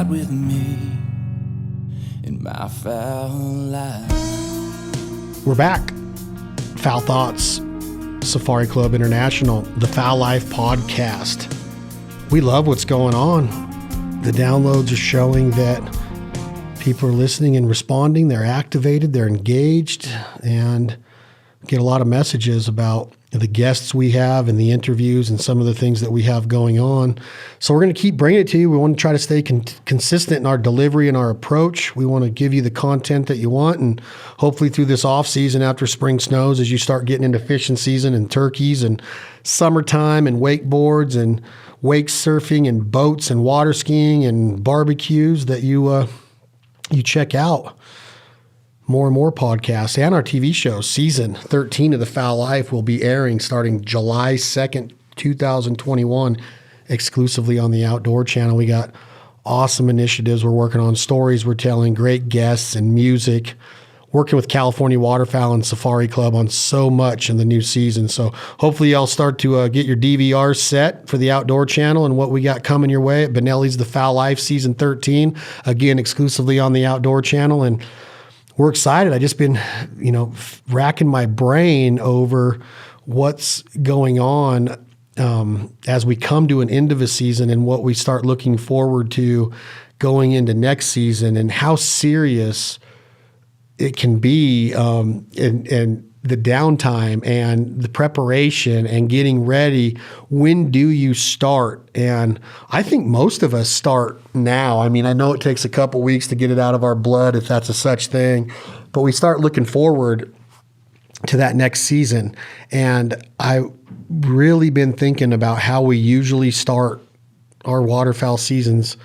ride with me in my foul life. We're back. Fowl Thoughts, Safari Club International, the Fowl Life podcast. We love what's going on. The downloads are showing that people are listening and responding. They're activated, they're engaged, and get a lot of messages about the guests we have and the interviews and some of the things that we have going on. So we're going to keep bringing it to you. We want to try to stay consistent in our delivery and our approach. We want to give you the content that you want, and hopefully through this off season after spring snows, as you start getting into fishing season and turkeys and summertime and wakeboards and wake surfing and boats and water skiing and barbecues, that you check out more and more podcasts and our TV show. Season 13 of The Fowl Life will be airing starting July 2nd, 2021, exclusively on the Outdoor Channel. We got awesome initiatives we're working on, stories we're telling, great guests and music, working with California Waterfowl and Safari Club on so much in the new season. So hopefully y'all start to get your DVRs set for the Outdoor Channel and what we got coming your way at Benelli's The Fowl Life Season 13, again, exclusively on the Outdoor Channel. And we're excited. I just been, racking my brain over what's going on as we come to an end of a season and what we start looking forward to going into next season, and how serious it can be, and the downtime and the preparation and getting ready. When do you start? And I think most of us start now. I mean, I know it takes a couple weeks to get it out of our blood, if that's a such thing, but we start looking forward to that next season. And I really been thinking about how we usually start our waterfowl seasons.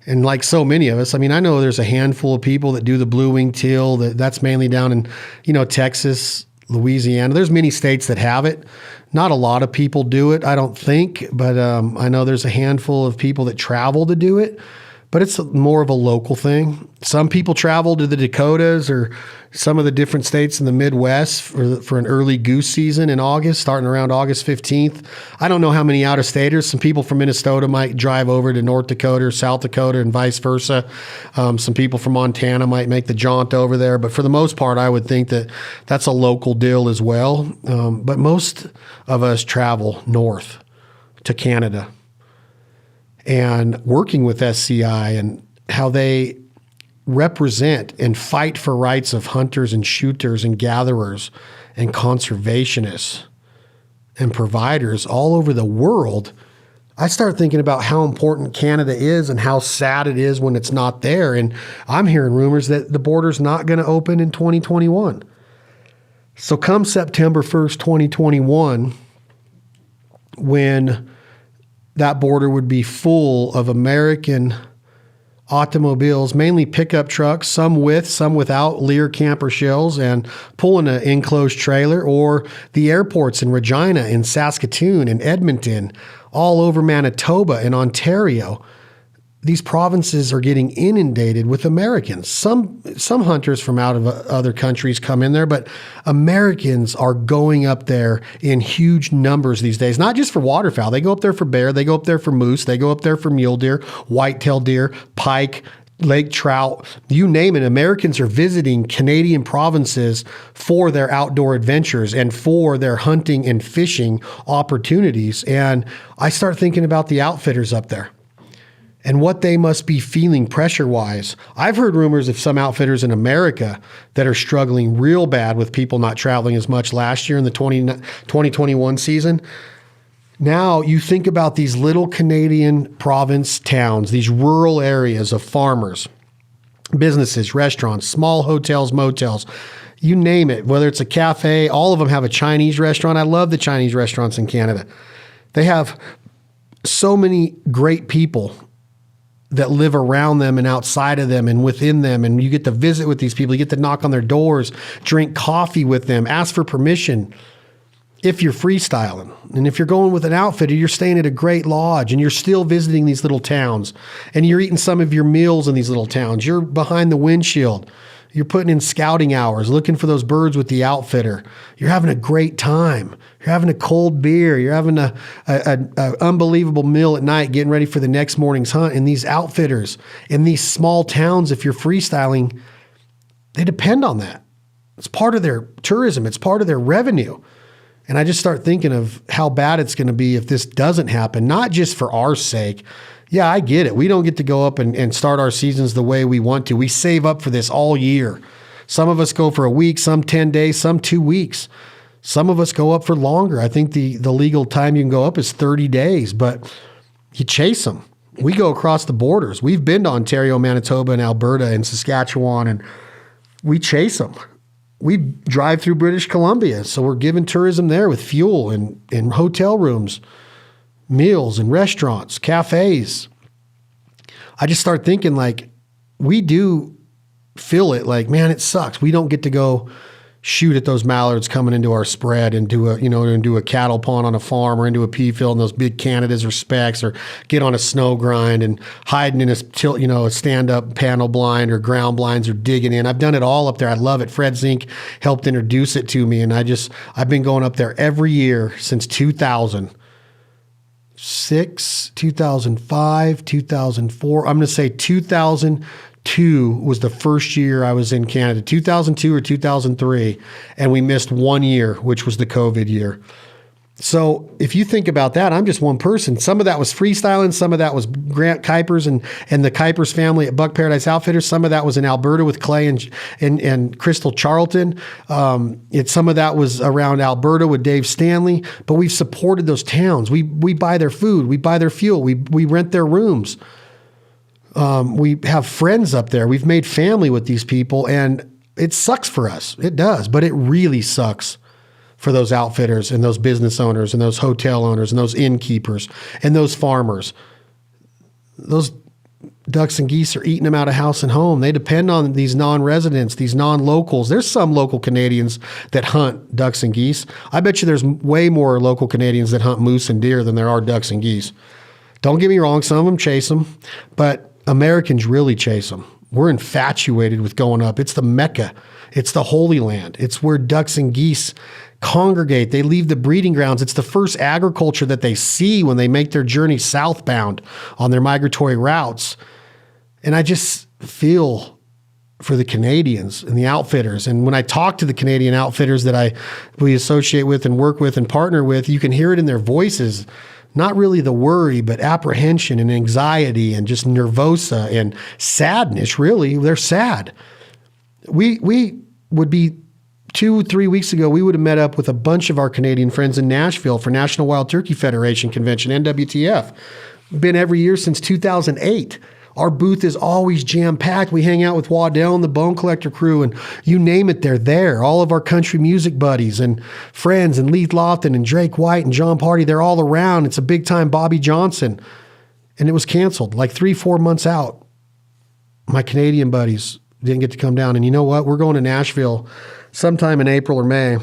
And like so many of us, I mean, I know there's a handful of people that do the blue-winged teal. That's mainly down in, Texas, Louisiana. There's many states that have it. Not a lot of people do it, I don't think, but I know there's a handful of people that travel to do it, but it's more of a local thing. Some people travel to the Dakotas or some of the different states in the Midwest for an early goose season in August, starting around August 15th. I don't know how many out-of-staters. Some people from Minnesota might drive over to North Dakota or South Dakota and vice versa. Some people from Montana might make the jaunt over there. But for the most part, I would think that that's a local deal as well. But most of us travel north to Canada. And working with SCI and how they represent and fight for rights of hunters and shooters and gatherers and conservationists and providers all over the world, I start thinking about how important Canada is and how sad it is when it's not there. And I'm hearing rumors that the border's not going to open in 2021. So come September 1st, 2021, when that border would be full of American automobiles, mainly pickup trucks, some with, some without Lear camper shells, and pulling an enclosed trailer, or the airports in Regina, in Saskatoon, in Edmonton, all over Manitoba and Ontario. These provinces are getting inundated with Americans. Some hunters from out of other countries come in there, but Americans are going up there in huge numbers these days, not just for waterfowl. They go up there for bear, they go up there for moose, they go up there for mule deer, whitetail deer, pike, lake trout, you name it. Americans are visiting Canadian provinces for their outdoor adventures and for their hunting and fishing opportunities. And I start thinking about the outfitters up there and what they must be feeling pressure-wise. I've heard rumors of some outfitters in America that are struggling real bad with people not traveling as much last year in the 2021 season. Now you think about these little Canadian province towns, these rural areas of farmers, businesses, restaurants, small hotels, motels, you name it, whether it's a cafe, all of them have a Chinese restaurant. I love the Chinese restaurants in Canada. They have so many great people that live around them and outside of them and within them. And you get to visit with these people. You get to knock on their doors, drink coffee with them, ask for permission if you're freestyling. And if you're going with an outfitter, you're staying at a great lodge and you're still visiting these little towns and you're eating some of your meals in these little towns. You're behind the windshield. You're putting in scouting hours, looking for those birds with the outfitter. You're having a great time. You're having a cold beer. You're having a unbelievable meal at night, getting ready for the next morning's hunt. And these outfitters in these small towns, if you're freestyling, they depend on that. It's part of their tourism. It's part of their revenue. And I just start thinking of how bad it's going to be if this doesn't happen, not just for our sake. Yeah, I get it. We don't get to go up and start our seasons the way we want to. We save up for this all year. Some of us go for a week, some 10 days, some 2 weeks. Some of us go up for longer. I think the legal time you can go up is 30 days, but you chase them. We go across the borders. We've been to Ontario, Manitoba, and Alberta, and Saskatchewan, and we chase them. We drive through British Columbia, so we're giving tourism there with fuel and hotel rooms, meals and restaurants, cafes. I just start thinking like we do feel it like, man, it sucks. We don't get to go shoot at those mallards coming into our spread and do a cattle pond on a farm or into a pea field in those big Canadas or Specs, or get on a snow grind and hiding in a stand-up panel blind or ground blinds or digging in. I've done it all up there. I love it. Fred Zink helped introduce it to me, and I've been going up there every year since 2006, 2005, 2004. I'm going to say 2002 was the first year I was in Canada, 2002 or 2003, and we missed 1 year, which was the COVID year. So if you think about that, I'm just one person. Some of that was freestyling. Some of that was Grant Kuipers and the Kuipers family at Buck Paradise Outfitters. Some of that was in Alberta with Clay and Crystal Charlton. Some of that was around Alberta with Dave Stanley. But we've supported those towns. We buy their food. We buy their fuel. We rent their rooms. We have friends up there. We've made family with these people, and it sucks for us. It does, but it really sucks for those outfitters and those business owners and those hotel owners and those innkeepers and those farmers. Those ducks and geese are eating them out of house and home. They depend on these non-residents, these non-locals. There's some local Canadians that hunt ducks and geese. I bet you there's way more local Canadians that hunt moose and deer than there are ducks and geese. Don't get me wrong, some of them chase them, but Americans really chase them. We're infatuated with going up. It's the Mecca. It's the Holy Land. It's where ducks and geese congregate. They leave the breeding grounds. It's the first agriculture that they see when they make their journey southbound on their migratory routes. And I just feel for the Canadians and the outfitters. And when I talk to the Canadian outfitters that we associate with and work with and partner with, you can hear it in their voices. Not really the worry, but apprehension and anxiety and just nervosa and sadness, really. They're sad. We would be 2-3 weeks ago, we would have met up with a bunch of our Canadian friends in Nashville for National Wild Turkey Federation Convention, NWTF. Been every year since 2008. Our booth is always jam-packed. We hang out with Waddell and the Bone Collector crew, and you name it, they're there. All of our country music buddies and friends, and Leith Lofton and Drake White and John Party, they're all around. It's a big-time Bobby Johnson. And it was canceled like 3-4 months out. My Canadian buddies didn't get to come down. And you know what? We're going to Nashville sometime in April or May.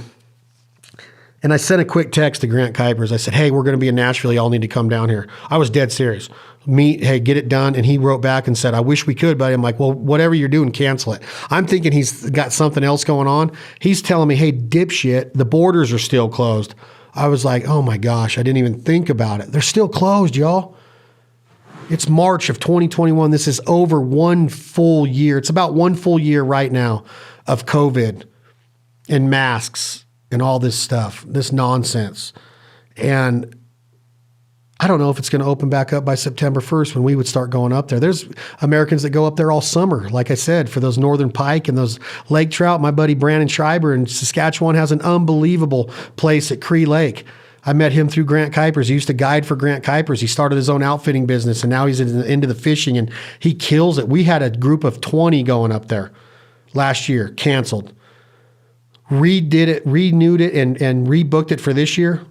And I sent a quick text to Grant Kuipers. I said, hey, we're going to be in Nashville. Y'all need to come down here. I was dead serious. Hey, get it done. And he wrote back and said, I wish we could, but I'm like, well, whatever you're doing, cancel it. I'm thinking he's got something else going on. He's telling me, hey, dipshit, the borders are still closed. I was like, oh my gosh, I didn't even think about it. They're still closed, y'all. It's March of 2021. This is over 1 full year. It's about 1 full year right now of COVID and masks and all this stuff, this nonsense. And I don't know if it's going to open back up by September 1st when we would start going up there. There's Americans that go up there all summer, like I said, for those northern pike and those lake trout. My buddy Brandon Schreiber in Saskatchewan has an unbelievable place at Cree Lake. I met him through Grant Kuipers. He used to guide for Grant Kuipers. He started his own outfitting business, and now he's into the fishing, and he kills it. We had a group of 20 going up there last year, canceled. Redid it, renewed it, and rebooked it for this year.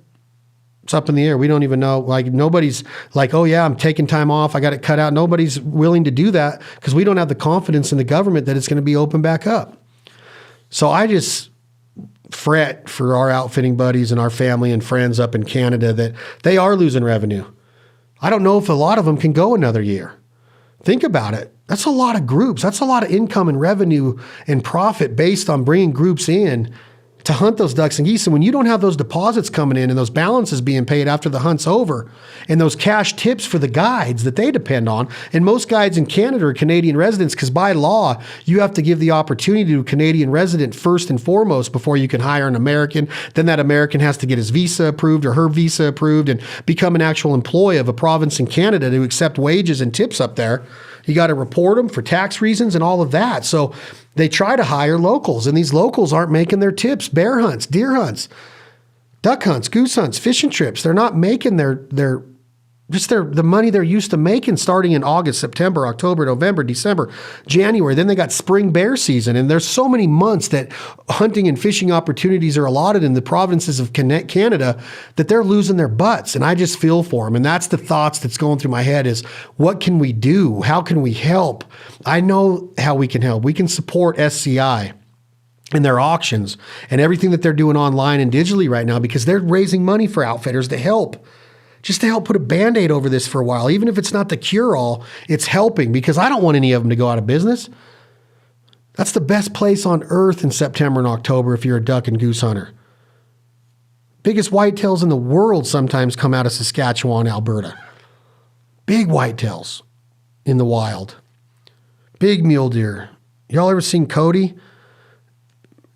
It's up in the air. We don't even know. Like, nobody's like, oh yeah, I'm taking time off. I got it cut out. Nobody's willing to do that because we don't have the confidence in the government that it's going to be open back up. So I just fret for our outfitting buddies and our family and friends up in Canada that they are losing revenue. I don't know if a lot of them can go another year. Think about it. That's a lot of groups. That's a lot of income and revenue and profit based on bringing groups in to hunt those ducks and geese. And when you don't have those deposits coming in and those balances being paid after the hunt's over and those cash tips for the guides that they depend on, and most guides in Canada are Canadian residents because by law, you have to give the opportunity to a Canadian resident first and foremost before you can hire an American. Then that American has to get his visa approved or her visa approved and become an actual employee of a province in Canada to accept wages and tips up there. You got to report them for tax reasons and all of that. So they try to hire locals, and these locals aren't making their tips. Bear hunts, deer hunts, duck hunts, goose hunts, fishing trips. They're not making the money they're used to making starting in August, September, October, November, December, January. Then they got spring bear season. And there's so many months that hunting and fishing opportunities are allotted in the provinces of Canada that they're losing their butts. And I just feel for them. And that's the thoughts that's going through my head is, what can we do? How can we help? I know how we can help. We can support SCI and their auctions and everything that they're doing online and digitally right now because they're raising money for outfitters to help. Just to help put a Band-Aid over this for a while. Even if it's not the cure-all, it's helping because I don't want any of them to go out of business. That's the best place on earth in September and October if you're a duck and goose hunter. Biggest whitetails in the world sometimes come out of Saskatchewan, Alberta. Big whitetails in the wild. Big mule deer. Y'all ever seen Cody?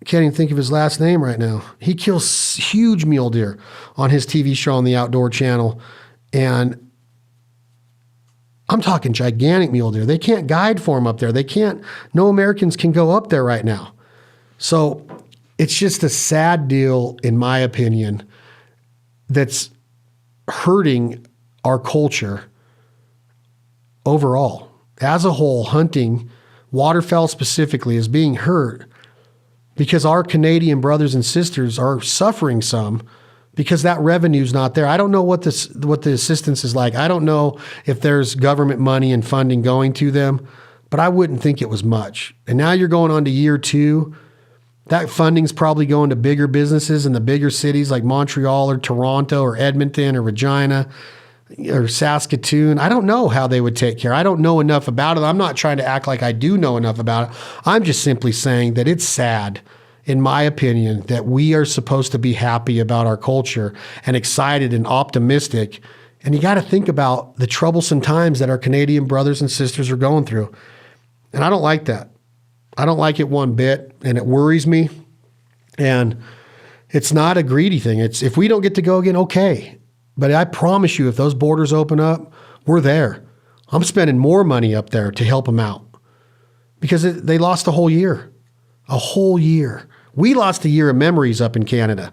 Can't even think of his last name right now. He kills huge mule deer on his TV show on the Outdoor Channel. And I'm talking gigantic mule deer. They can't guide for them up there. No Americans can go up there right now. So it's just a sad deal, in my opinion, that's hurting our culture overall. As a whole, hunting, waterfowl specifically, is being hurt because our Canadian brothers and sisters are suffering some because that revenue's not there. I don't know what the assistance is like. I don't know if there's government money and funding going to them, but I wouldn't think it was much. And now you're going on to year 2. That funding's probably going to bigger businesses in the bigger cities like Montreal or Toronto or Edmonton or Regina or Saskatoon. I don't know how they would take care. I don't know enough about it. I'm not trying to act like I do know enough about it. I'm just simply saying that it's sad, in my opinion, that we are supposed to be happy about our culture and excited and optimistic. And you got to think about the troublesome times that our Canadian brothers and sisters are going through. And I don't like that. I don't like it one bit, and it worries me. And it's not a greedy thing. It's if we don't get to go again, okay. But I promise you, if those borders open up, we're there. I'm spending more money up there to help them out because they lost a whole year. A whole year. We lost a year of memories up in Canada.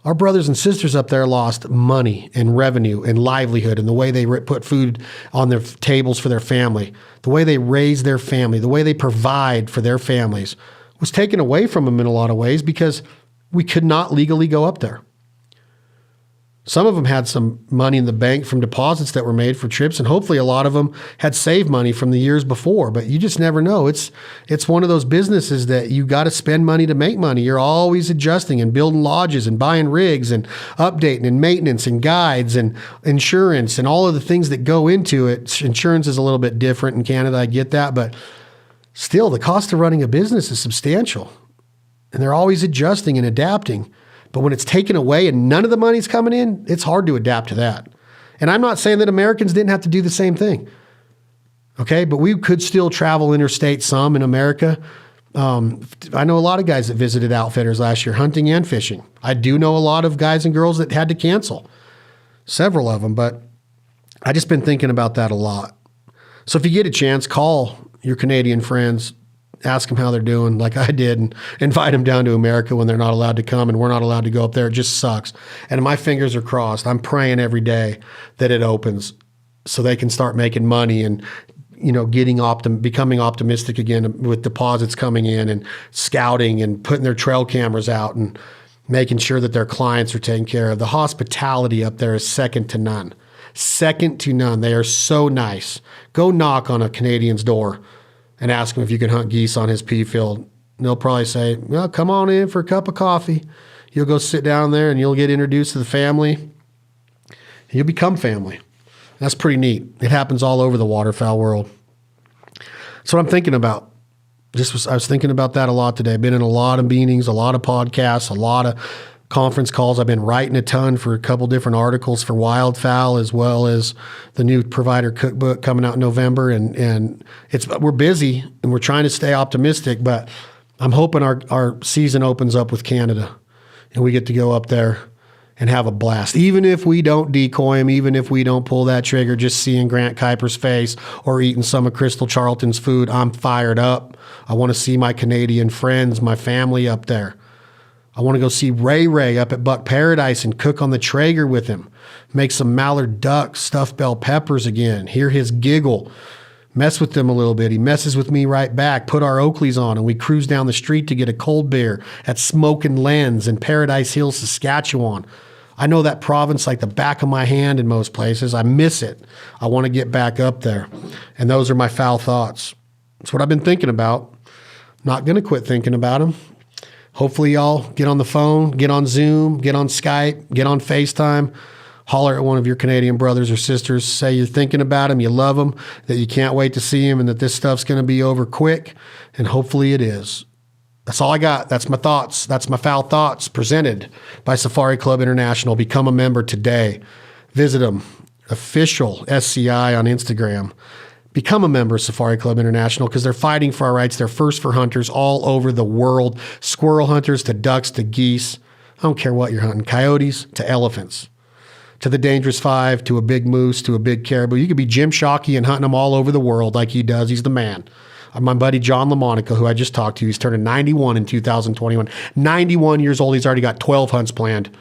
Our brothers and sisters up there lost money and revenue and livelihood and the way they put food on their tables for their family, the way they raise their family, the way they provide for their families was taken away from them in a lot of ways because we could not legally go up there. Some of them had some money in the bank from deposits that were made for trips, and hopefully a lot of them had saved money from the years before, but you just never know. It's one of those businesses that you got to spend money to make money. You're always adjusting and building lodges and buying rigs and updating and maintenance and guides and insurance and all of the things that go into it. Insurance is a little bit different in Canada, I get that, but still the cost of running a business is substantial, and they're always adjusting and adapting. But when it's taken away and none of the money's coming in, it's hard to adapt to that. And I'm not saying that Americans didn't have to do the same thing. Okay, but we could still travel interstate some in America. I know a lot of guys that visited outfitters last year, hunting and fishing. I do know a lot of guys and girls that had to cancel, several of them, but I just been thinking about that a lot. So if you get a chance, call your Canadian friends, ask them how they're doing like I did, and invite them down to America when they're not allowed to come and we're not allowed to go up there. It just sucks. And my fingers are crossed. I'm praying every day that it opens so they can start making money and, becoming optimistic again with deposits coming in and scouting and putting their trail cameras out and making sure that their clients are taken care of. The hospitality up there is second to none. Second to none. They are so nice. Go knock on a Canadian's door and ask him if you can hunt geese on his pea field. And they'll probably say, well, come on in for a cup of coffee. You'll go sit down there and you'll get introduced to the family. You'll become family. That's pretty neat. It happens all over the waterfowl world. That's what I'm thinking about. I was thinking about that a lot today. I've been in a lot of meetings, a lot of podcasts, a lot of conference calls. I've been writing a ton for a couple different articles for Wildfowl, as well as the new provider cookbook coming out in November. And we're busy and we're trying to stay optimistic, but I'm hoping our season opens up with Canada and we get to go up there and have a blast. Even if we don't decoy him, even if we don't pull that trigger, just seeing Grant Kuiper's face or eating some of Crystal Charlton's food, I'm fired up. I want to see my Canadian friends, my family up there. I want to go see Ray up at Buck Paradise and cook on the Traeger with him. Make some mallard duck, stuffed bell peppers again. Hear his giggle. Mess with them a little bit. He messes with me right back. Put our Oakleys on and we cruise down the street to get a cold beer at Smokin' Lens in Paradise Hills, Saskatchewan. I know that province like the back of my hand in most places. I miss it. I want to get back up there. And those are my fowl thoughts. That's what I've been thinking about. Not going to quit thinking about them. Hopefully y'all get on the phone, get on Zoom, get on Skype, get on FaceTime. Holler at one of your Canadian brothers or sisters. Say you're thinking about them, you love them, that you can't wait to see them, and that this stuff's going to be over quick. And hopefully it is. That's all I got. That's my thoughts. That's my fowl thoughts presented by Safari Club International. Become a member today. Visit them. Official SCI on Instagram. Become a member of Safari Club International because they're fighting for our rights. They're first for hunters all over the world. Squirrel hunters to ducks to geese. I don't care what you're hunting. Coyotes to elephants. To the Dangerous Five, to a big moose, to a big caribou. You could be Jim Shockey and hunting them all over the world like he does. He's the man. My buddy John LaMonica, who I just talked to, he's turning 91 in 2021. 91 years old. He's already got 12 hunts planned.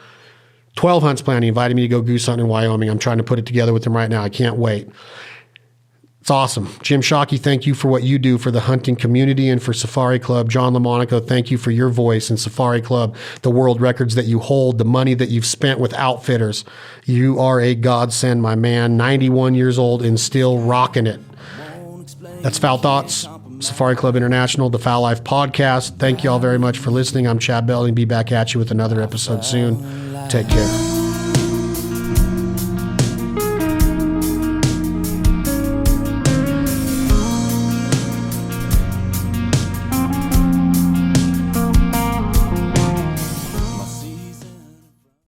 12 hunts planned. He invited me to go goose hunting in Wyoming. I'm trying to put it together with him right now. I can't wait. It's awesome. Jim Shockey, thank you for what you do for the hunting community and for Safari Club. John LaMonica, thank you for your voice in Safari Club, the world records that you hold, the money that you've spent with outfitters. You are a godsend, my man. 91 years old and still rocking it. That's Fowl Thoughts, Safari Club International, the Fowl Life Podcast. Thank you all very much for listening. I'm Chad Belding. Be back at you with another episode soon. Take care.